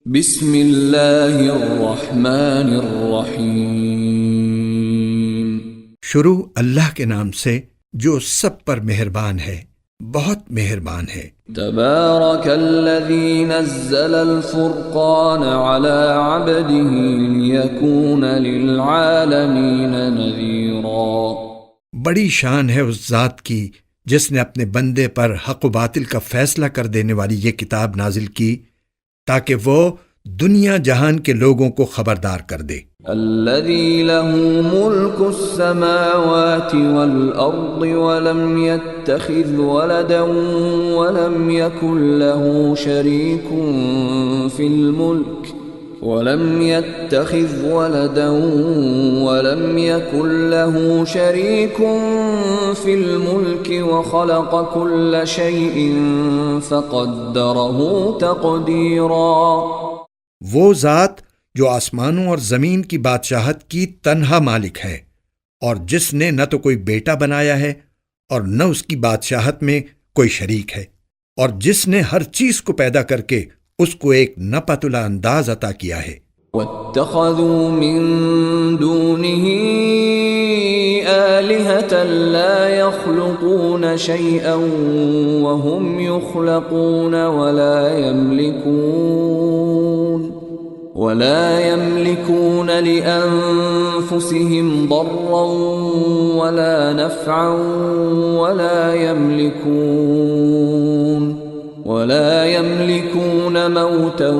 بسم اللہ الرحمن الرحیم۔ شروع اللہ کے نام سے جو سب پر مہربان ہے، بہت مہربان ہے۔ تبارک الذی نزل الفرقان علی عبده لیکون للعالمین نذیرا۔ بڑی شان ہے اس ذات کی جس نے اپنے بندے پر حق و باطل کا فیصلہ کر دینے والی یہ کتاب نازل کی تاکہ وہ دنیا جہان کے لوگوں کو خبردار کر دے۔ الذي له ملك السماوات والأرض ولم يتخذ ولدا ولم يكن له شريك في الملك وخلق كل شيء فقدره تقديرا۔ وہ ذات جو آسمانوں اور زمین کی بادشاہت کی تنہا مالک ہے، اور جس نے نہ تو کوئی بیٹا بنایا ہے اور نہ اس کی بادشاہت میں کوئی شریک ہے، اور جس نے ہر چیز کو پیدا کر کے اس کو ایک نپتلا انداز عطا کیا ہے۔ واتخذوا من دونه آلهة لا يخلقون شيئا وهم يخلقون ولا يملكون لأنفسهم ضرا ولا نفعا ولا يملكون موتا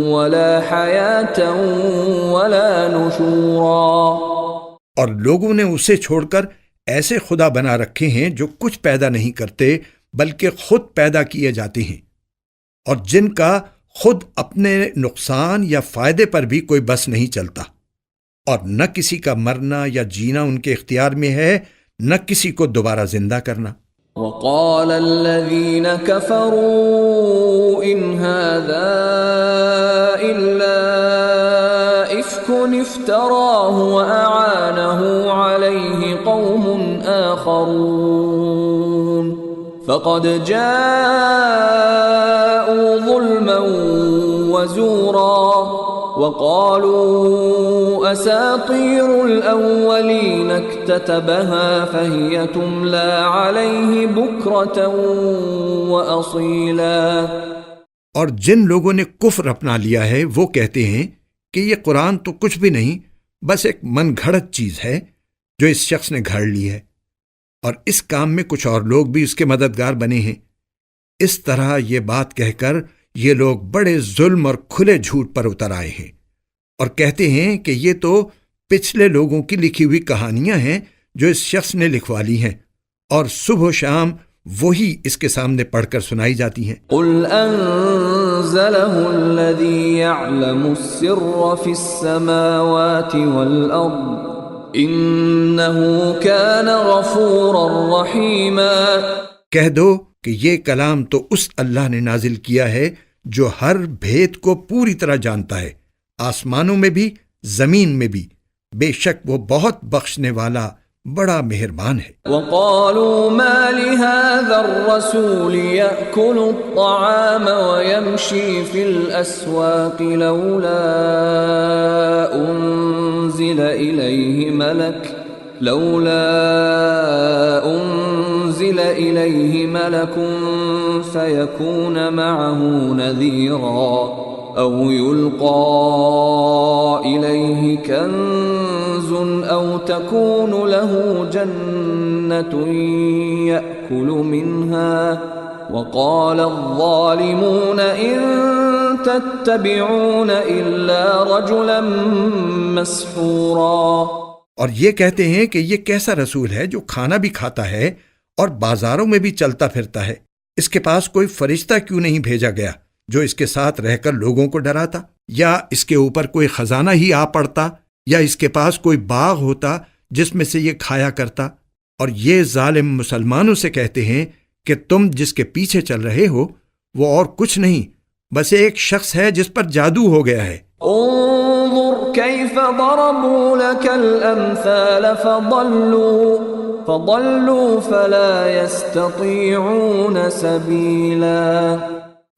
ولا حياة ولا نشورا۔ اور لوگوں نے اسے چھوڑ کر ایسے خدا بنا رکھے ہیں جو کچھ پیدا نہیں کرتے بلکہ خود پیدا کیے جاتے ہیں، اور جن کا خود اپنے نقصان یا فائدے پر بھی کوئی بس نہیں چلتا، اور نہ کسی کا مرنا یا جینا ان کے اختیار میں ہے، نہ کسی کو دوبارہ زندہ کرنا۔ وقال الذين كفروا إن هذا إلا إفك افتراه وأعانه عليه قوم آخرون فقد جاءوا ظلما وزورا وقالوا أساطير الأولين اكتتبها فهي تملى عليه بكرة وأصيلا۔ اور جن لوگوں نے کفر اپنا لیا ہے وہ کہتے ہیں کہ یہ قرآن تو کچھ بھی نہیں، بس ایک من گھڑت چیز ہے جو اس شخص نے گھڑ لی ہے، اور اس کام میں کچھ اور لوگ بھی اس کے مددگار بنے ہیں۔ اس طرح یہ بات کہہ کر یہ لوگ بڑے ظلم اور کھلے جھوٹ پر اتر آئے ہیں، اور کہتے ہیں کہ یہ تو پچھلے لوگوں کی لکھی ہوئی کہانیاں ہیں جو اس شخص نے لکھوا لی ہیں، اور صبح و شام وہی اس کے سامنے پڑھ کر سنائی جاتی ہیں۔ قل انزلہ الذی یعلم السر فی السماوات والارض انہ کان غفورا رحیما۔ کہہ دو کہ یہ کلام تو اس اللہ نے نازل کیا ہے جو ہر بھید کو پوری طرح جانتا ہے، آسمانوں میں بھی زمین میں بھی، بے شک وہ بہت بخشنے والا بڑا مہربان ہے۔ وقالوا ما لهذا الرسول يأكل الطعام ويمشي في الأسواق لولا أنزل إليه ملك فيكون معه نذيرا أو يلقى إليه كنز أو تكون له جنة يأكل منها وقال الظالمون إن تتبعون إلا رجلا مسحورا۔ اور یہ کہتے ہیں کہ یہ کیسا رسول ہے جو کھانا بھی کھاتا ہے اور بازاروں میں بھی چلتا پھرتا ہے، اس کے پاس کوئی فرشتہ کیوں نہیں بھیجا گیا جو اس کے ساتھ رہ کر لوگوں کو ڈراتا، یا اس کے اوپر کوئی خزانہ ہی آ پڑتا، یا اس کے پاس کوئی باغ ہوتا جس میں سے یہ کھایا کرتا۔ اور یہ ظالم مسلمانوں سے کہتے ہیں کہ تم جس کے پیچھے چل رہے ہو وہ اور کچھ نہیں، بس ایک شخص ہے جس پر جادو ہو گیا ہے۔ انظر كيف ضربوا لك الأمثال فضلوا فلا يستطيعون سبيلا۔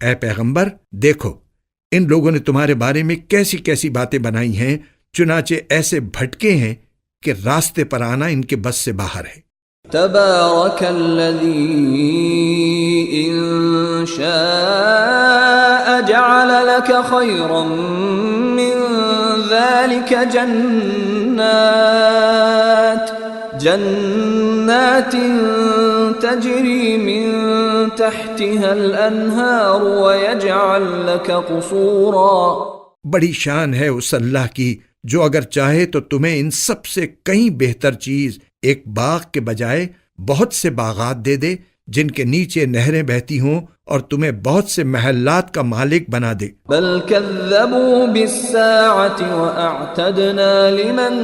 اے پیغمبر، دیکھو ان لوگوں نے تمہارے بارے میں کیسی کیسی باتیں بنائی ہیں، چنانچہ ایسے بھٹکے ہیں کہ راستے پر آنا ان کے بس سے باہر ہے۔ تبارك الذي إن شاء جعل لك خيرا من ذلك جنات تجري من تحتها الأنهار ويجعل لك قصورا۔ بڑی شان ہے اس اللہ کی جو اگر چاہے تو تمہیں ان سب سے کہیں بہتر چیز ایک باغ کے بجائے بہت سے باغات دے دے جن کے نیچے نہریں بہتی ہوں، اور تمہیں بہت سے محلات کا مالک بنا دے۔ بل كذبوا بالساعة وأعتدنا لمن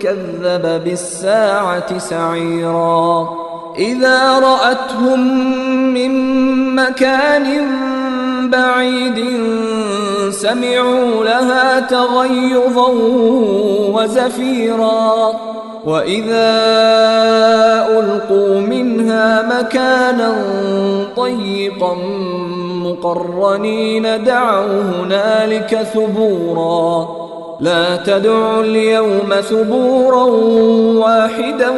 كذب بالساعة سعيرا إذا رأتهم من مكان بعيد سمعوا لها تغيظا وزفيرا وَإِذَا أُلْقُوا مِنْهَا مَكَانًا ضَيِّقًا مُقَرَّنِينَ دَعَوْا هُنَالِكَ ثُبُورًا لَا تَدْعُوا الْيَوْمَ ثُبُورًا وَاحِدًا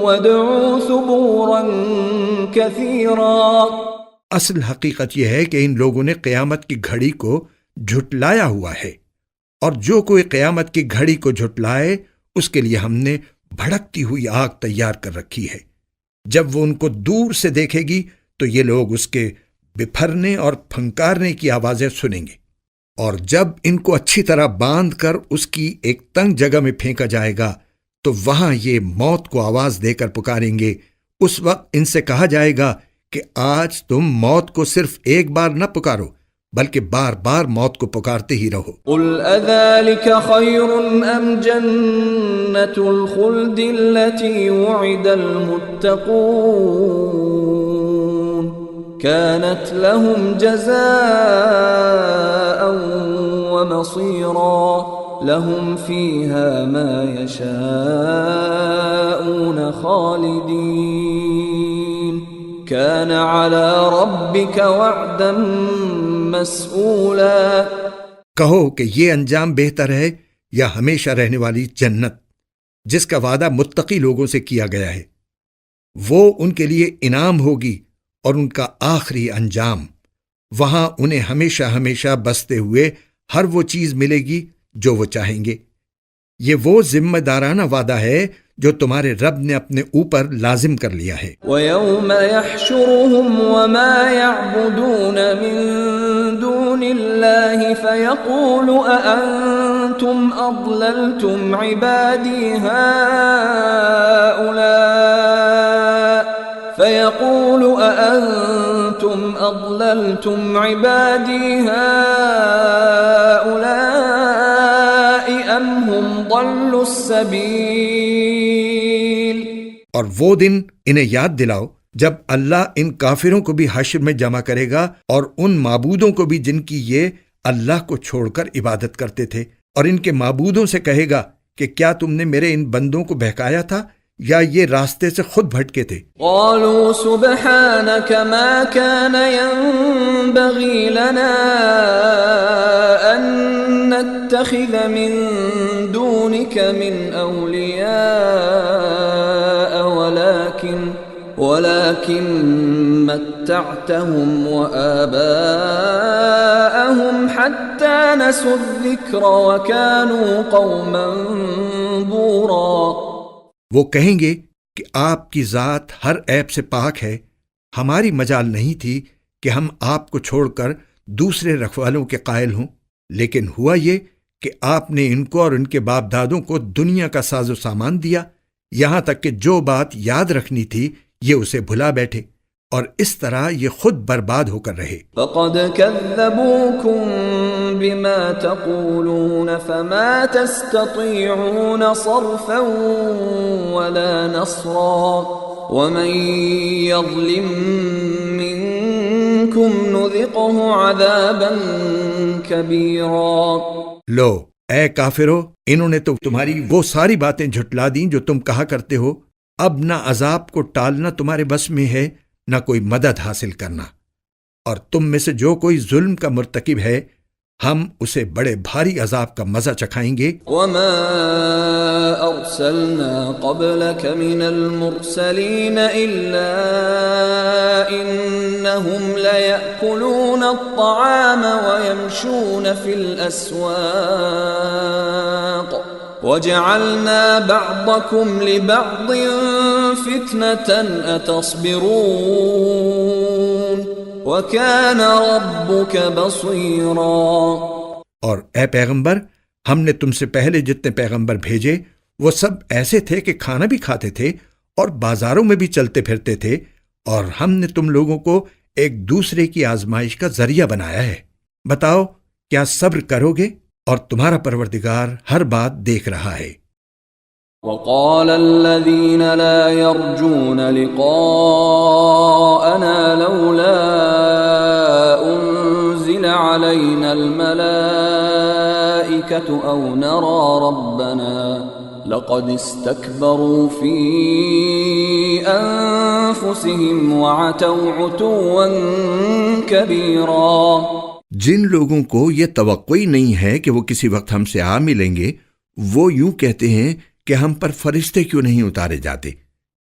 وَادْعُوا ثُبُورًا كَثِيرًا۔ اصل حقیقت یہ ہے کہ ان لوگوں نے قیامت کی گھڑی کو جھٹلایا ہوا ہے، اور جو کوئی قیامت کی گھڑی کو جھٹلائے اس کے لیے ہم نے بھڑکتی ہوئی آگ تیار کر رکھی ہے۔ جب وہ ان کو دور سے دیکھے گی تو یہ لوگ اس کے بپھرنے اور پھنکارنے کی آوازیں سنیں گے، اور جب ان کو اچھی طرح باندھ کر اس کی ایک تنگ جگہ میں پھینکا جائے گا تو وہاں یہ موت کو آواز دے کر پکاریں گے۔ اس وقت ان سے کہا جائے گا کہ آج تم موت کو صرف ایک بار نہ پکارو بلکہ بار بار موت کو پکارتے ہی رہو۔ قل اذلك خير ام جنة الخلد التي وعد المتقون كانت لهم جزاء ومصيرا لهم فيها ما يشاءون خالدين كان على ربك وعدا مسئولا۔ کہو کہ یہ انجام بہتر ہے یا ہمیشہ رہنے والی جنت جس کا وعدہ متقی لوگوں سے کیا گیا ہے، وہ ان کے لیے انعام ہوگی، اور ان کا آخری انجام وہاں انہیں ہمیشہ ہمیشہ بستے ہوئے ہر وہ چیز ملے گی جو وہ چاہیں گے۔ یہ وہ ذمہ دارانہ وعدہ ہے جو تمہارے رب نے اپنے اوپر لازم کر لیا ہے۔ وَيَوْمَ يَحْشُرُهُمْ وَمَا يَعْبُدُونَ مِن دُونِ اللَّهِ فَيَقُولُ أَأَنْتُمْ أَضْلَلْتُمْ عِبَادِي هَؤُلَاءِ أَمْ هُمْ ضَلُّوا السَّبِيلَ۔ اور وہ دن انہیں یاد دلاؤ جب اللہ ان کافروں کو بھی حشر میں جمع کرے گا، اور ان معبودوں کو بھی جن کی یہ اللہ کو چھوڑ کر عبادت کرتے تھے، اور ان کے معبودوں سے کہے گا کہ کیا تم نے میرے ان بندوں کو بہکایا تھا یا یہ راستے سے خود بھٹکے تھے؟ قالوا سبحانك ما كان ينبغي لنا أن نتخذ من دونك من أولياء ولكن متعتهم وآباءهم حتى نسوا الذكر وكانوا قوما بورا۔ وہ کہیں گے کہ آپ کی ذات ہر عیب سے پاک ہے، ہماری مجال نہیں تھی کہ ہم آپ کو چھوڑ کر دوسرے رکھوالوں کے قائل ہوں، لیکن ہوا یہ کہ آپ نے ان کو اور ان کے باپ دادوں کو دنیا کا ساز و سامان دیا، یہاں تک کہ جو بات یاد رکھنی تھی یہ اسے بھلا بیٹھے، اور اس طرح یہ خود برباد ہو کر رہے۔ فقد كذبوكم بما تقولون فما تستطيعون صرفا ولا نصرا ومن يظلم منكم نذقه عذابا كبيرا۔ لو اے کافرو، انہوں نے تو تمہاری وہ ساری باتیں جھٹلا دیں جو تم کہا کرتے ہو، اب نہ عذاب کو ٹالنا تمہارے بس میں ہے نہ کوئی مدد حاصل کرنا۔ اور تم میں سے جو کوئی ظلم کا مرتکب ہے ہم اسے بڑے بھاری عذاب کا مزہ چکھائیں گے۔ وما أرسلنا قبلك من المرسلين إلا إنهم ليأكلون الطعام ويمشون في الأسواق وجعلنا بعضكم لبعض فتنة أتصبرون وَكَانَ رَبُّكَ بَصِيرًا۔ اور اے پیغمبر، ہم نے تم سے پہلے جتنے پیغمبر بھیجے وہ سب ایسے تھے کہ کھانا بھی کھاتے تھے اور بازاروں میں بھی چلتے پھرتے تھے، اور ہم نے تم لوگوں کو ایک دوسرے کی آزمائش کا ذریعہ بنایا ہے۔ بتاؤ کیا صبر کرو گے؟ اور تمہارا پروردگار ہر بات دیکھ رہا ہے۔ وقال الذين لا يرجون لقاءنا لولا أنزل علينا الملائكة أو نرى ربنا لقد استكبروا في أنفسهم وعتوا عتوا كبيرا۔ جن لوگوں کو یہ توقع ہی نہیں ہے کہ وہ کسی وقت ہم سے آ ملیں گے، وہ یوں کہتے ہیں کہ ہم پر فرشتے کیوں نہیں اتارے جاتے،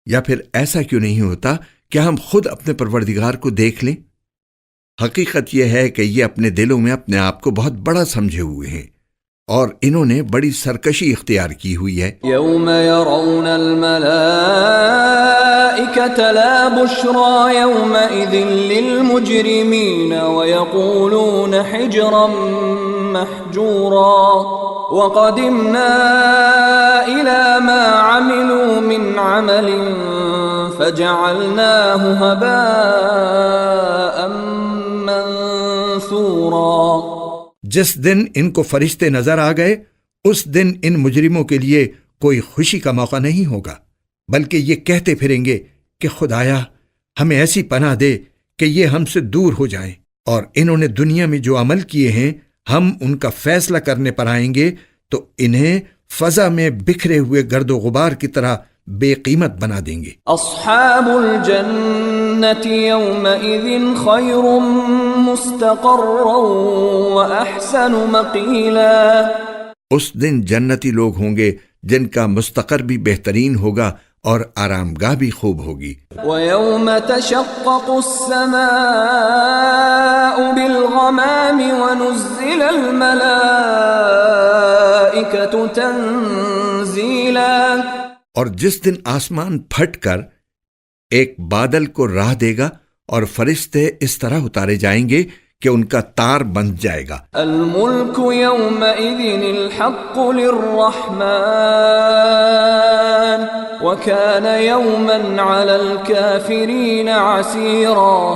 یا پھر ایسا کیوں نہیں ہوتا کہ ہم خود اپنے پروردگار کو دیکھ لیں۔ حقیقت یہ ہے کہ یہ اپنے دلوں میں اپنے آپ کو بہت بڑا سمجھے ہوئے ہیں اور انہوں نے بڑی سرکشی اختیار کی ہوئی ہے۔ یوم یرون الملائکۃ لا بشری یومئذ للمجرمین ویقولون حجرا محجورا وَقَدِمْنَا إِلَى مَا عَمِلُوا مِنْ عَمَلٍ فَجَعَلْنَاهُ هَبَاءً مَنْثُورًا۔ جس دن ان کو فرشتے نظر آ گئے اس دن ان مجرموں کے لیے کوئی خوشی کا موقع نہیں ہوگا، بلکہ یہ کہتے پھریں گے کہ خدایا ہمیں ایسی پناہ دے کہ یہ ہم سے دور ہو جائیں، اور انہوں نے دنیا میں جو عمل کیے ہیں ہم ان کا فیصلہ کرنے پر آئیں گے تو انہیں فضا میں بکھرے ہوئے گرد و غبار کی طرح بے قیمت بنا دیں گے۔ اصحاب الجنة يومئذ خير مستقرا واحسن مقیلا۔ اس دن جنتی لوگ ہوں گے جن کا مستقر بھی بہترین ہوگا اور آرام گاہ بھی خوب ہوگی۔ وَيَوْمَ تَشَقَّقُ السَّمَاءُ بِالْغَمَامِ وَنُزِّلَ الْمَلَائِكَةُ تَنزِيلًا۔ اور جس دن آسمان پھٹ کر ایک بادل کو راہ دے گا اور فرشتے اس طرح اتارے جائیں گے کہ ان کا تار بند جائے گا۔ الملک یومئذ الحق للرحمن وکان یوما علی الکافرین عسیرا۔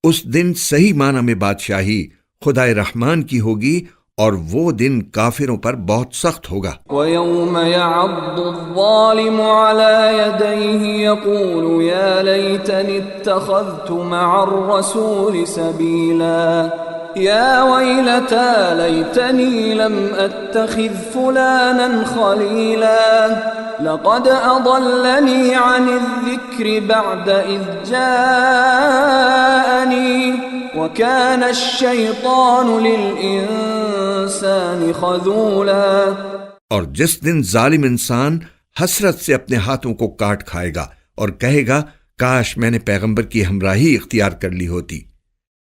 اس دن صحیح معنی میں بادشاہی خدائے رحمان کی ہوگی اور وہ دن کافروں پر بہت سخت ہوگا۔ وَيَوْمَ يَعَضُّ الظَّالِمُ عَلَى يَدَيْهِ يَقُولُ يَا لَيْتَنِي اتَّخَذْتُ مَعَ الرَّسُولِ سَبِيلًا يَا وَيْلَتَى لَيْتَنِي لَمْ أَتَّخِذْ فُلَانًا خَلِيلًا لَقَدْ أَضَلَّنِي عَنِ الذِّكْرِ بَعْدَ إِذْ جَاءَنِي وَكَانَ الشَّيْطَانُ لِلْإِنسَانِ خَذُولًا۔ اور جس دن ظالم انسان حسرت سے اپنے ہاتھوں کو کاٹ کھائے گا اور کہے گا کاش میں نے پیغمبر کی ہمراہی اختیار کر لی ہوتی،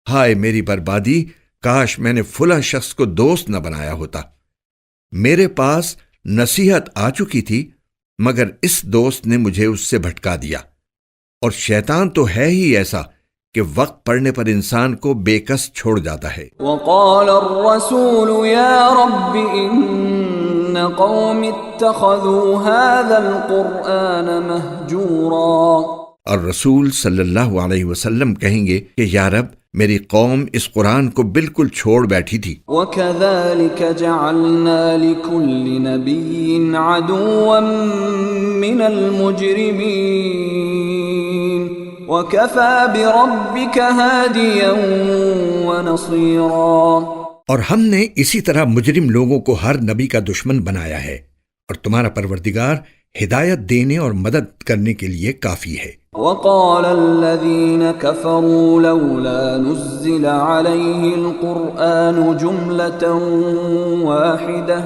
ہائے میری بربادی، کاش میں نے فلاں شخص کو دوست نہ بنایا ہوتا۔ میرے پاس نصیحت آ چکی تھی مگر اس دوست نے مجھے اس سے بھٹکا دیا، اور شیطان تو ہے ہی ایسا کہ وقت پڑنے پر انسان کو بے کس چھوڑ جاتا ہے۔ وقال الرسول یا رب ان قوم اتخذوا هذا القرآن مہجورا۔ اور رسول صلی اللہ علیہ وسلم کہیں گے کہ یا رب میری قوم اس قرآن کو بالکل چھوڑ بیٹھی تھی۔ وَكَذَلِكَ جَعَلْنَا لِكُلِّ نَبِيٍّ عَدُوًّا مِّنَ الْمُجْرِمِينَ وَكَفَى بِرَبِّكَ هَادِيًا وَنَصِيرًا۔ اور ہم نے اسی طرح مجرم لوگوں کو ہر نبی کا دشمن بنایا ہے، اور تمہارا پروردگار ہدایت دینے اور مدد کرنے کے لیے کافی ہے۔ وقال الذين كفروا لولا نزل عليه القرآن جملة واحدة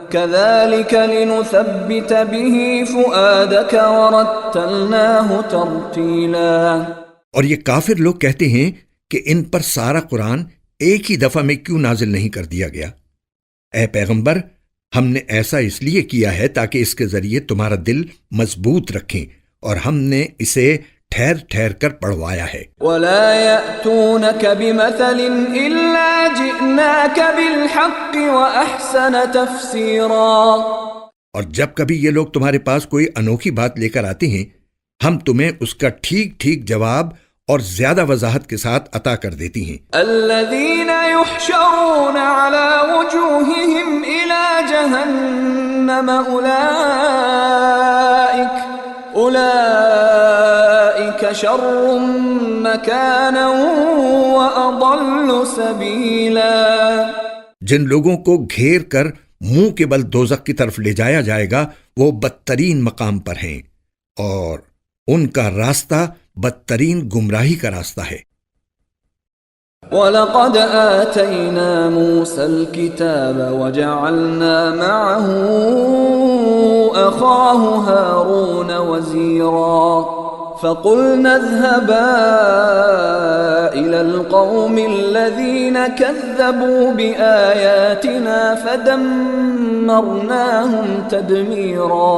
كذلك لنثبت به فؤادك ورتلناه ترتیلا۔ اور یہ کافر لوگ کہتے ہیں کہ ان پر سارا قرآن ایک ہی دفعہ میں کیوں نازل نہیں کر دیا گیا؟ اے پیغمبر، ہم نے ایسا اس لیے کیا ہے تاکہ اس کے ذریعے تمہارا دل مضبوط رکھیں، اور ہم نے اسے ٹھہر ٹھہر کر پڑھوایا ہے۔ وَلَا يَأْتُونَكَ بِمَثَلٍ إِلَّا جِئْنَاكَ بِالْحَقِّ وَأَحْسَنَ تَفْسِيرًا۔ اور جب کبھی یہ لوگ تمہارے پاس کوئی انوکھی بات لے کر آتے ہیں، ہم تمہیں اس کا ٹھیک ٹھیک جواب اور زیادہ وضاحت کے ساتھ عطا کر دیتی ہیں۔ الَّذِينَ يُحْشَرُونَ عَلَى وُجُوهِهِمْ إِلَى جَهَنَّمَ أُولَئِكَ شَرٌّ مَكَانًا وَأَضَلُّ سَبِيلًا۔ جن لوگوں کو گھیر کر منہ کے بل دوزخ کی طرف لے جایا جائے گا وہ بدترین مقام پر ہیں، اور ان کا راستہ بدترین گمراہی کا راستہ ہے۔ وَلَقَدْ آتَيْنَا مُوسَى الْكِتَابَ وَجَعَلْنَا مَعَهُ أَخَاهُ هَارُونَ وَزِيرًا فَقُلْنَا اذْهَبَا إِلَى الْقَوْمِ الَّذِينَ كَذَّبُوا بِآيَاتِنَا فَدَمَّرْنَاهُمْ تَدْمِيرًا۔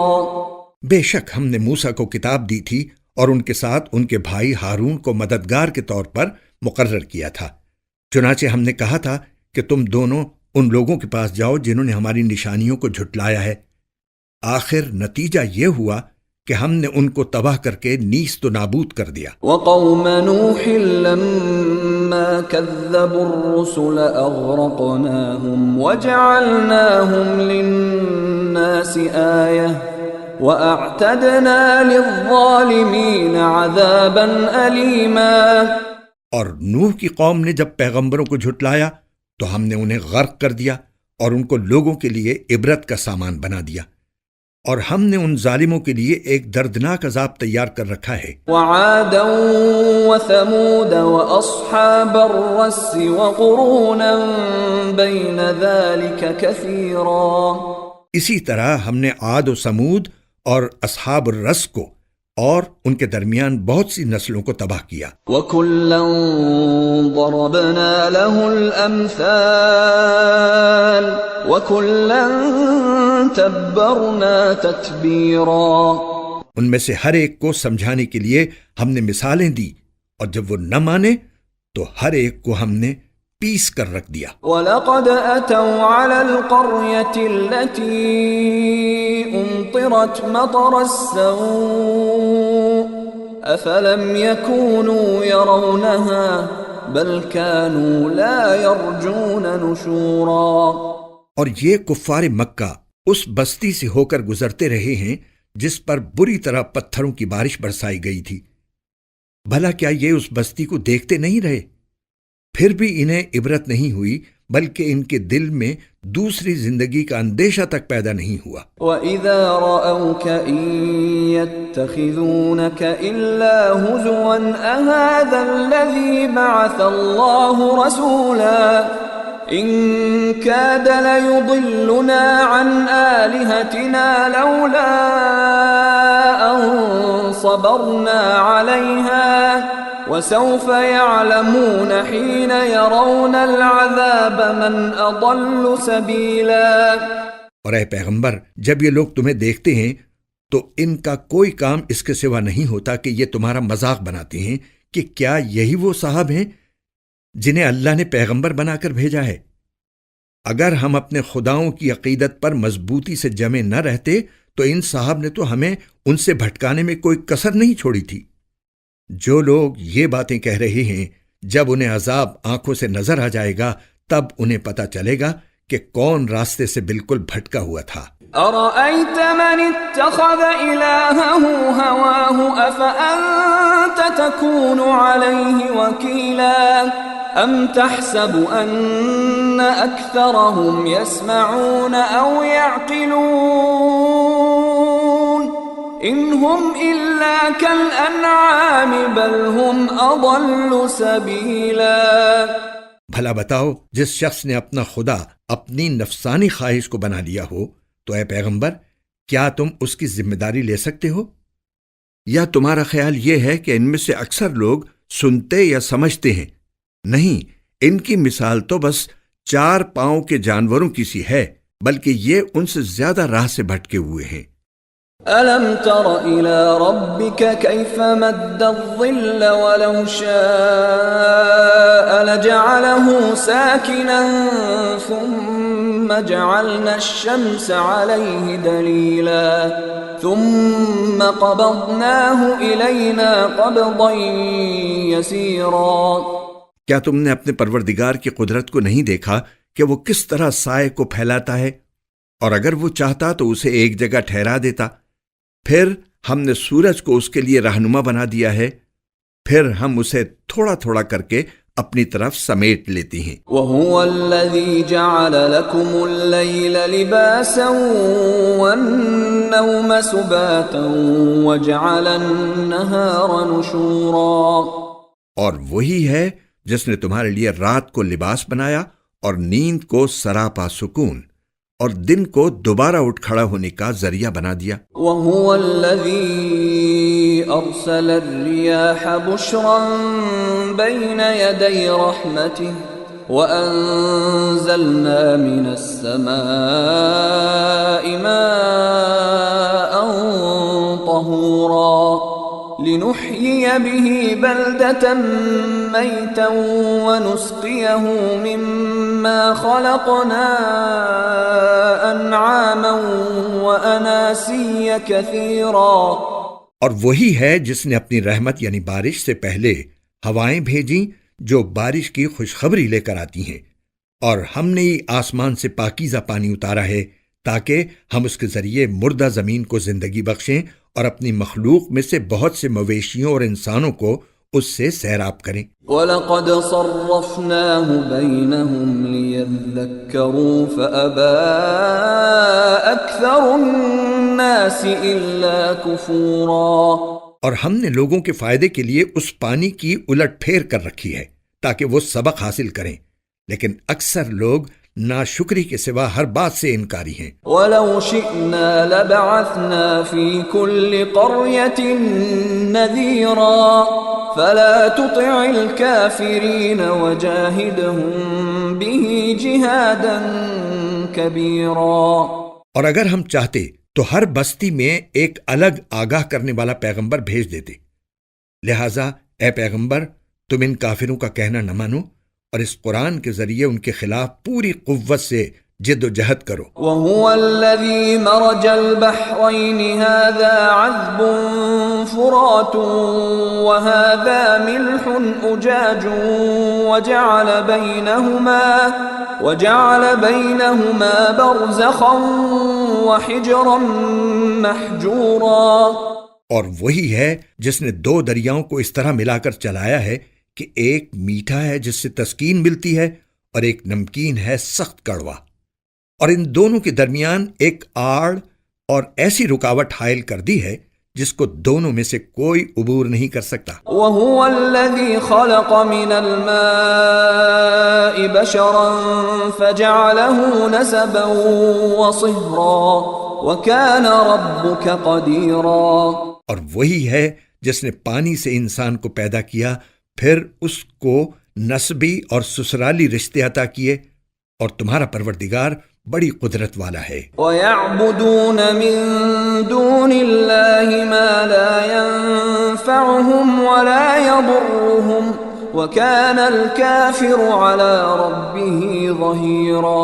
بے شک ہم نے موسیٰ کو کتاب دی تھی اور ان کے ساتھ ان کے بھائی ہارون کو مددگار کے طور پر مقرر کیا تھا۔ چنانچہ ہم نے کہا تھا کہ تم دونوں ان لوگوں کے پاس جاؤ جنہوں نے ہماری نشانیوں کو جھٹلایا ہے۔ آخر نتیجہ یہ ہوا کہ ہم نے ان کو تباہ کر کے نیست و نابود کر دیا۔ وقوم نوح لما كذبوا الرسل أغرقناهم وجعلناهم للناس آية وأعتدنا للظالمين عذابا أليما۔ اور نوح کی قوم نے جب پیغمبروں کو جھٹلایا تو ہم نے انہیں غرق کر دیا اور ان کو لوگوں کے لیے عبرت کا سامان بنا دیا، اور ہم نے ان ظالموں کے لیے ایک دردناک عذاب تیار کر رکھا ہے۔ وعادا وثمود واصحاب الرس وقرونا بين ذلك كثيرا۔ اسی طرح ہم نے عاد و سمود اور اصحاب الرس کو اور ان کے درمیان بہت سی نسلوں کو تباہ کیا۔ وَكُلًّا ضَرَبْنَا لَهُ الْأَمْثَالَ وَكُلًّا تَبَّرْنَا تَتْبِيرًا۔ ان میں سے ہر ایک کو سمجھانے کے لیے ہم نے مثالیں دی، اور جب وہ نہ مانے تو ہر ایک کو ہم نے پیس کر رکھ دیا۔ وَلَقَدْ أَتَوْا عَلَى الْقَرْيَةِ الَّتِي أُمْطِرَتْ مَطَرَ السَّوْءِ أَفَلَمْ يَكُونُوا يَرَوْنَهَا بَلْ كَانُوا لَا يَرْجُونَ نُشُورًا۔ اور یہ کفار مکہ اس بستی سے ہو کر گزرتے رہے ہیں جس پر بری طرح پتھروں کی بارش برسائی گئی تھی، بھلا کیا یہ اس بستی کو دیکھتے نہیں رہے؟ پھر بھی انہیں عبرت نہیں ہوئی، بلکہ ان کے دل میں دوسری زندگی کا اندیشہ تک پیدا نہیں ہوا۔ وَإِذَا رَأَوْكَ إِن يَتَّخِذُونَكَ إِلَّا هُزُوًا أَهَذَا الَّذِي بَعَثَ اللَّهُ رَسُولًا إِن كَادَ لَيُضِلُّنَا عَنْ آلِهَتِنَا لَوْلَا أَن صَبَرْنَا عَلَيْهَا وَسَوْفَ يَعْلَمُونَ حِينَ يَرَوْنَ الْعَذَابَ مَنْ أَضَلُّ سَبِيلًا۔ اور اے پیغمبر، جب یہ لوگ تمہیں دیکھتے ہیں تو ان کا کوئی کام اس کے سوا نہیں ہوتا کہ یہ تمہارا مذاق بناتے ہیں کہ کیا یہی وہ صاحب ہیں جنہیں اللہ نے پیغمبر بنا کر بھیجا ہے؟ اگر ہم اپنے خداؤں کی عقیدت پر مضبوطی سے جمے نہ رہتے تو ان صاحب نے تو ہمیں ان سے بھٹکانے میں کوئی کسر نہیں چھوڑی تھی۔ جو لوگ یہ باتیں کہہ رہے ہیں، جب انہیں عذاب آنکھوں سے نظر آ جائے گا تب انہیں پتہ چلے گا کہ کون راستے سے بالکل بھٹکا ہوا تھا۔ أَرَأَيْتَ مَنِ اتَّخَذَ إِلَٰهَهُ هَوَاهُ أَفَأَنتَ تَكُونُ عَلَيْهِ وَكِيلًا أَمْ تَحْسَبُ أَنَّ أَكْثَرَهُمْ يَسْمَعُونَ أَوْ يَعْقِلُونَ إن هم إلا كالأنعام بل هم أضل سبيلا۔ بھلا بتاؤ، جس شخص نے اپنا خدا اپنی نفسانی خواہش کو بنا لیا ہو تو اے پیغمبر، کیا تم اس کی ذمہ داری لے سکتے ہو؟ یا تمہارا خیال یہ ہے کہ ان میں سے اکثر لوگ سنتے یا سمجھتے ہیں؟ نہیں، ان کی مثال تو بس 4 پاؤں کے جانوروں کی سی ہے، بلکہ یہ ان سے زیادہ راہ سے بھٹکے ہوئے ہیں۔ أَلَمْ تَرَ إِلَى رَبِّكَ كَيْفَ مَدَّ الظِّلَّ وَلَوْ شَاءَ لَجَعَلَهُ سَاكِنًا ثُمَّ جَعَلْنَا الشَّمْسَ عَلَيْهِ دَلِيلًا ثُمَّ قَبَضْنَاهُ إِلَيْنَا قَبْضًا يَسِيرًا۔ کیا تم نے اپنے پروردگار کی قدرت کو نہیں دیکھا کہ وہ کس طرح سائے کو پھیلاتا ہے؟ اور اگر وہ چاہتا تو اسے ایک جگہ ٹھہرا دیتا، پھر ہم نے سورج کو اس کے لیے رہنما بنا دیا ہے، پھر ہم اسے تھوڑا تھوڑا کر کے اپنی طرف سمیٹ لیتی ہیں۔ وَهُوَ الَّذِي جَعَلَ لَكُمُ اللَّيْلَ لِبَاسًا وَالنَّوْمَ سُبَاتًا وَجَعَلَ النَّهَارَ نُشُورًا۔ اور وہی ہے جس نے تمہارے لیے رات کو لباس بنایا اور نیند کو سراپا سکون اور دن کو دوبارہ اٹھ کھڑا ہونے کا ذریعہ بنا دیا۔ وَهُوَ الَّذِي أَرْسَلَ الرِّيَاحَ بُشْرًا بَيْنَ يَدَيْ رَحْمَتِهِ وَأَنزَلْنَا مِنَ السَّمَاءِ مَاءً طَهُورًا لِنُحْيِيَ بِهِ بَلْدَةً مَيْتًا وَنُسْقِيَهُ مِمَّا خَلَقْنَا أَنْعَامًا وَأَنَاسِيَّ كَثِيرًا۔ اور وہی ہے جس نے اپنی رحمت یعنی بارش سے پہلے ہوائیں بھیجیں جو بارش کی خوشخبری لے کر آتی ہیں، اور ہم نے آسمان سے پاکیزہ پانی اتارا ہے تاکہ ہم اس کے ذریعے مردہ زمین کو زندگی بخشیں اور اپنی مخلوق میں سے بہت سے مویشیوں اور انسانوں کو اس سے سیراب کریں۔ وَلَقَدْ صَرَّفْنَاهُ بَيْنَهُمْ لِيَذَّكَّرُوا فَأَبَى أَكْثَرُ النَّاسِ إِلَّا كُفُورًا۔ اور ہم نے لوگوں کے فائدے کے لیے اس پانی کی الٹ پھیر کر رکھی ہے تاکہ وہ سبق حاصل کریں، لیکن اکثر لوگ ناشکری کے سوا ہر بات سے انکاری ہیں۔ وَلَوْ شِئْنَا لَبَعَثْنَا فِي كُلِّ قَرْيَةٍ نَذِيرًا فَلَا تُطِعِ الْكَافِرِينَ وَجَاهِدْهُم بِهِ جِهَادًا كَبِيرًا۔ اور اگر ہم چاہتے تو ہر بستی میں ایک الگ آگاہ کرنے والا پیغمبر بھیج دیتے، لہٰذا اے پیغمبر تم ان کافروں کا کہنا نہ مانو اور اس قرآن کے ذریعے ان کے خلاف پوری قوت سے جد و جہد کرو۔ وَهُوَ الَّذِي مَرَجَ الْبَحْرَيْنِ هَذَا عَذْبٌ فُرَاتٌ وَهَذَا مِلْحٌ أُجَاجٌ وَجَعَلَ بَيْنَهُمَا بَرْزَخًا وَحِجْرًا مَحْجُورًا۔ اور وہی ہے جس نے 2 دریاؤں کو اس طرح ملا کر چلایا ہے کہ ایک میٹھا ہے جس سے تسکین ملتی ہے اور ایک نمکین ہے سخت کڑوا، اور ان دونوں کے درمیان ایک آڑ اور ایسی رکاوٹ حائل کر دی ہے جس کو دونوں میں سے کوئی عبور نہیں کر سکتا۔ وَهُوَ الَّذِي خَلَقَ مِنَ الْمَاءِ بَشَرًا فَجَعَلَهُ نَسَبًا وَصِهْرًا وَكَانَ رَبُّكَ قَدِيرًا۔ اور وہی ہے جس نے پانی سے انسان کو پیدا کیا، پھر اس کو نسبی اور سسرالی رشتے عطا کیے، اور تمہارا پروردگار بڑی قدرت والا ہے۔ وَيَعْبُدُونَ مِن دُونِ اللَّهِ مَا لَا يَنفَعُهُمْ وَلَا يَضُرُّهُمْ وَكَانَ الْكَافِرُ عَلَى رَبِّهِ ظَهِيرًا۔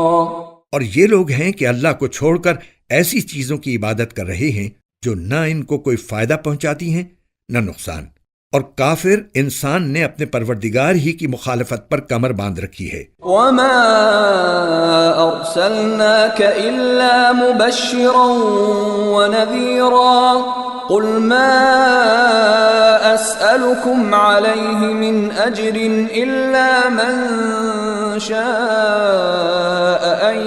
اور یہ لوگ ہیں کہ اللہ کو چھوڑ کر ایسی چیزوں کی عبادت کر رہے ہیں جو نہ ان کو کوئی فائدہ پہنچاتی ہیں نہ نقصان، اور کافر انسان نے اپنے پروردگار ہی کی مخالفت پر کمر باندھ رکھی ہے۔ وَمَا أَرْسَلْنَاكَ إِلَّا مُبَشِّرًا وَنَذِيرًا قُلْ مَا أَسْأَلُكُمْ عَلَيْهِ مِنْ أَجْرٍ إِلَّا مَنْ شَاءَ أَنْ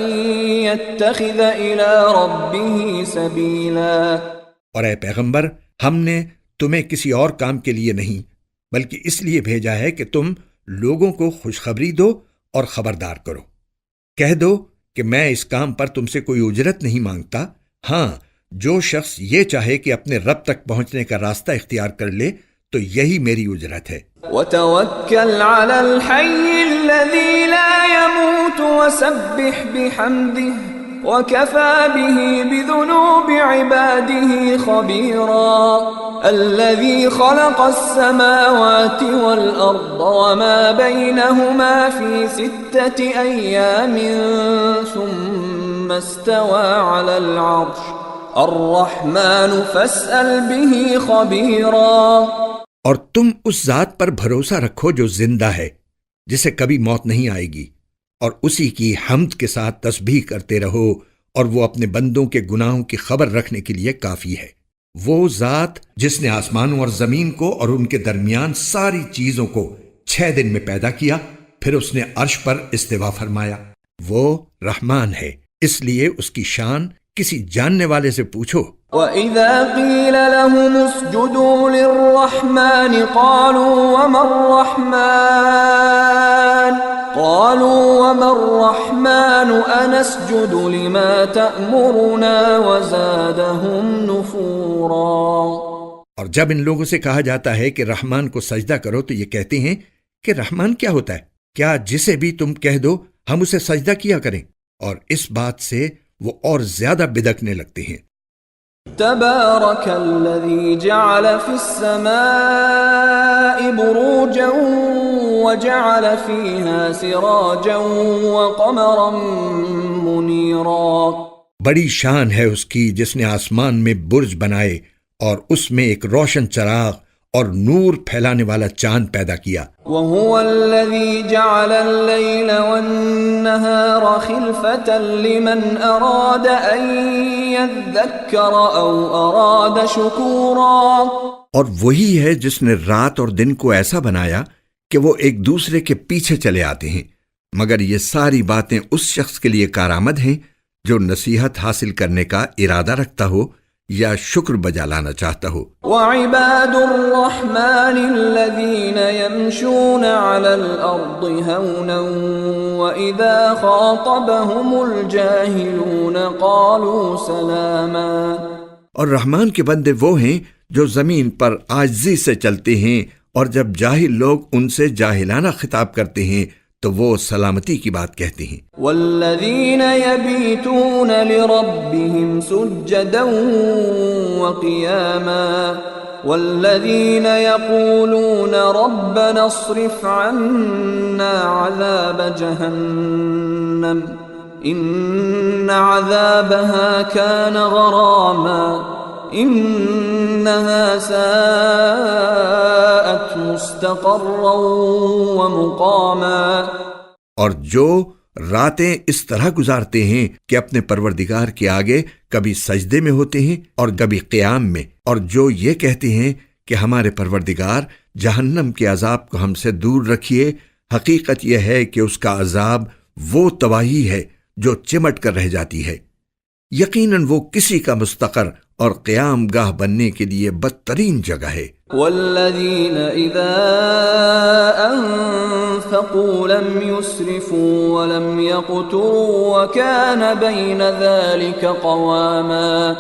يَتَّخِذَ إِلَى رَبِّهِ سَبِيلًا۔ اور اے پیغمبر، ہم نے تمہیں کسی اور کام کے لیے نہیں بلکہ اس لیے بھیجا ہے کہ تم لوگوں کو خوشخبری دو اور خبردار کرو۔ کہہ دو کہ میں اس کام پر تم سے کوئی اجرت نہیں مانگتا، ہاں جو شخص یہ چاہے کہ اپنے رب تک پہنچنے کا راستہ اختیار کر لے تو یہی میری اجرت ہے۔ وَتَوَكَّلْ عَلَى الْحَيِّ الَّذِي لَا يَمُوتُ وَسَبِّحْ بِحَمْدِهِ وَكَفَى بِهِ بِذُنُوبِ عِبَادِهِ خَبِيرًا الَّذِي خَلَقَ السَّمَاوَاتِ وَالْأَرْضَ وَمَا بَيْنَهُمَا فِي 6 أَيَّامٍ ثُمَّ اسْتَوَى عَلَى الْعَرْشِ الرَّحْمَنُ فَاسْأَلْ بِهِ خَبِيرًا۔ اور تم اس ذات پر بھروسہ رکھو جو زندہ ہے، جسے کبھی موت نہیں آئے گی، اور اسی کی حمد کے ساتھ تسبیح کرتے رہو، اور وہ اپنے بندوں کے گناہوں کی خبر رکھنے کے لیے کافی ہے۔ وہ ذات جس نے آسمانوں اور زمین کو اور ان کے درمیان ساری چیزوں کو 6 دن میں پیدا کیا، پھر اس نے عرش پر استوا فرمایا۔ وہ رحمان ہے، اس لیے اس کی شان کسی جاننے والے سے پوچھو۔ وَإِذَا قِيلَ لَهُمُ اسْجُدُوا لِلرَّحْمَنِ قَالُوا وَمَا الرَّحْمَنُ أَنَسْجُدُ لِمَا تَأْمُرُنَا وَزَادَهُمْ نُفُورًا۔ اور جب ان لوگوں سے کہا جاتا ہے کہ رحمان کو سجدہ کرو تو یہ کہتے ہیں کہ رحمان کیا ہوتا ہے؟ کیا جسے بھی تم کہہ دو ہم اسے سجدہ کیا کریں؟ اور اس بات سے وہ اور زیادہ بدکنے لگتے ہیں۔ تبارك الذي جعل في السماء بروجا وجعل فيها سراجا وقمرا منيرا۔ بڑی شان ہے اس کی جس نے آسمان میں برج بنائے اور اس میں ایک روشن چراغ اور نور پھیلانے والا چاند پیدا کیا۔ وهو الذي جعل الليل والنهار خلفة لمن أراد أن يذكر أو أراد شكورا۔ اور وہی ہے جس نے رات اور دن کو ایسا بنایا کہ وہ ایک دوسرے کے پیچھے چلے آتے ہیں، مگر یہ ساری باتیں اس شخص کے لیے کارآمد ہیں جو نصیحت حاصل کرنے کا ارادہ رکھتا ہو یا شکر بجا لانا چاہتا ہو۔ وعباد الرحمن الذين يمشون على الأرض هونا وإذا خاطبهم الجاهلون قالوا سلاما۔ اور رحمان کے بندے وہ ہیں جو زمین پر عاجزی سے چلتے ہیں، اور جب جاہل لوگ ان سے جاہلانہ خطاب کرتے ہیں تو وہ سلامتی کی بات کہتے ہیں۔ والذین یبیتون لربهم سجدا وقیاما والذین یقولون ربنا اصرف عنا عذاب جہنم ان عذابها كان غراما انها ساءت مستقرا ومقاما۔ اور جو راتیں اس طرح گزارتے ہیں کہ اپنے پروردگار کے آگے کبھی سجدے میں ہوتے ہیں اور کبھی قیام میں، اور جو یہ کہتے ہیں کہ ہمارے پروردگار جہنم کے عذاب کو ہم سے دور رکھیے، حقیقت یہ ہے کہ اس کا عذاب وہ تباہی ہے جو چمٹ کر رہ جاتی ہے۔ یقیناً وہ کسی کا مستقر اور قیام گاہ بننے کے لیے بدترین جگہ ہے۔ والذین اذا انفقوا لم يسرفوا ولم يقتروا وكان بين ذلك قواما۔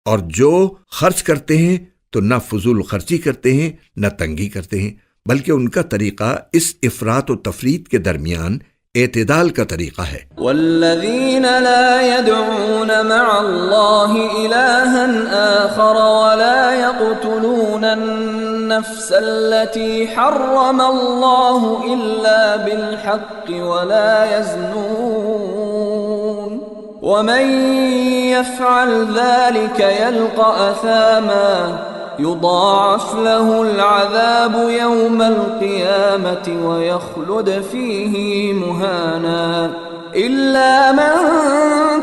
اور جو خرچ کرتے ہیں تو نہ فضول خرچی کرتے ہیں نہ تنگی کرتے ہیں، بلکہ ان کا طریقہ اس افراط و تفریط کے درمیان اعتدال کا طریقہ ہے۔ والذین لا يدعون مع اللہ الہا آخر ولا يقتلون النفس التي حرم اللہ الا بالحق ولا يزنون ومن يفعل ذلك يلقى أثاما يضاعف له العذاب يوم القيامة ويخلد فيه مهانا إلا من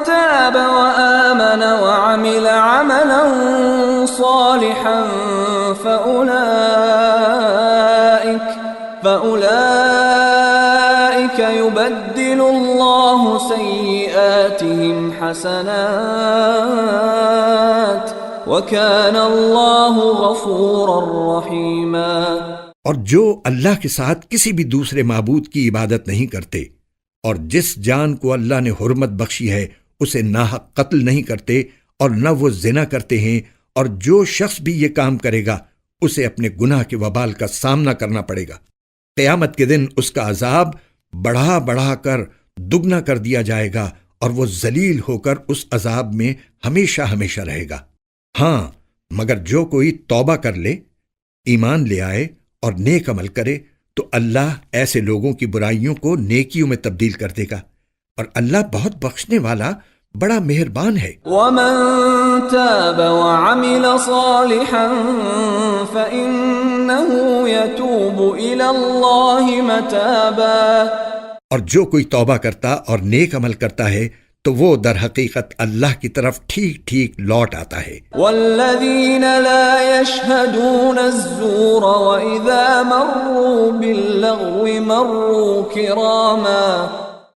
تاب وآمن وعمل عملا صالحا فأولئك يبدل الله سيئاتهم حسنات وَكَانَ اللَّهُ غَفُورًا رَّحِيمًا۔ اور جو اللہ کے ساتھ کسی بھی دوسرے معبود کی عبادت نہیں کرتے اور جس جان کو اللہ نے حرمت بخشی ہے اسے ناحق قتل نہیں کرتے اور نہ وہ زنا کرتے ہیں، اور جو شخص بھی یہ کام کرے گا اسے اپنے گناہ کے وبال کا سامنا کرنا پڑے گا۔ قیامت کے دن اس کا عذاب بڑھا بڑھا کر دگنا کر دیا جائے گا اور وہ ذلیل ہو کر اس عذاب میں ہمیشہ ہمیشہ رہے گا۔ ہاں، مگر جو کوئی توبہ کر لے، ایمان لے آئے اور نیک عمل کرے تو اللہ ایسے لوگوں کی برائیوں کو نیکیوں میں تبدیل کر دے گا، اور اللہ بہت بخشنے والا بڑا مہربان ہے۔ وَمَن تَابَ وَعَمِلَ صَالِحًا فَإِنَّهُ يَتُوبُ إِلَى اللَّهِ مَتَابًا۔ اور جو کوئی توبہ کرتا اور نیک عمل کرتا ہے تو وہ در حقیقت اللہ کی طرف ٹھیک ٹھیک لوٹ آتا ہے۔ وَالَّذِينَ لَا يَشْهَدُونَ الزُّورَ وَإِذَا مَرُّوا بِاللَّغْوِ مَرُّوا كِرَامًا۔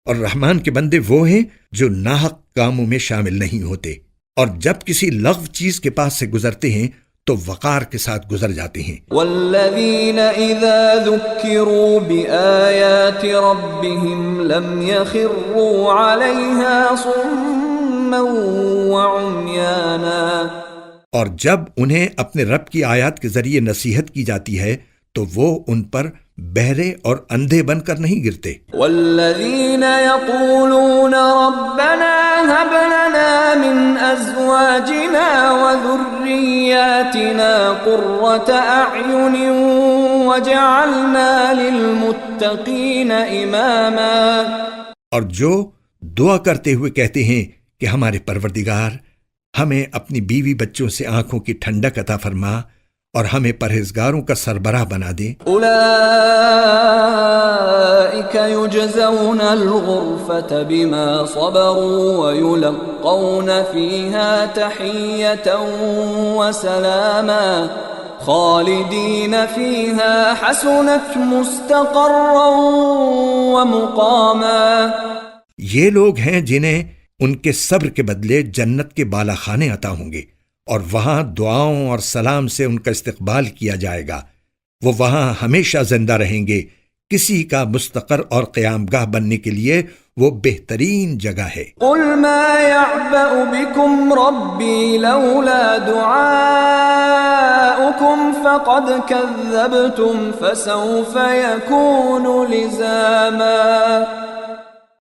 اور رحمان کے بندے وہ ہیں جو ناحق کاموں میں شامل نہیں ہوتے، اور جب کسی لغو چیز کے پاس سے گزرتے ہیں تو وقار کے ساتھ گزر جاتے ہیں۔ والذین اذا ذکروا بآیات ربهم لم یخروا علیها صما وعمیانا۔ اور جب انہیں اپنے رب کی آیات کے ذریعے نصیحت کی جاتی ہے تو وہ ان پر بہرے اور اندھے بن کر نہیں گرتے۔ والذین یقولون ربنا هب لنا من ازواجنا وذریاتنا قرة اعین وجعلنا للمتقین اماما۔ اور جو دعا کرتے ہوئے کہتے ہیں کہ ہمارے پروردگار ہمیں اپنی بیوی بچوں سے آنکھوں کی ٹھنڈک عطا فرما اور ہمیں پرہیزگاروں کا سربراہ بنا دے۔ اولئک یجزون الغرفة بما صبروا ویلقون فیہا تحیة وسلاما خالدین فیہا حسنت مستقرا ومقاما۔ یہ لوگ ہیں جنہیں ان کے صبر کے بدلے جنت کے بالا خانے عطا ہوں گے، اور وہاں دعاؤں اور سلام سے ان کا استقبال کیا جائے گا۔ وہ وہاں ہمیشہ زندہ رہیں گے۔ کسی کا مستقر اور قیام گاہ بننے کے لیے وہ بہترین جگہ ہے۔ قل ما يعبأ بكم ربي لولا دعاؤكم فقد كذبتم فسوف يكون لزاما۔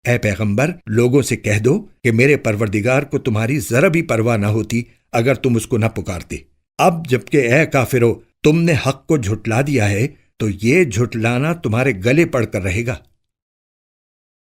اے پیغمبر، لوگوں سے کہہ دو کہ میرے پروردگار کو تمہاری ذرا بھی پرواہ نہ ہوتی اگر تم اس کو نہ پکارتے۔ اب جبکہ اے کافرو تم نے حق کو جھٹلا دیا ہے تو یہ جھٹلانا تمہارے گلے پڑ کر رہے گا۔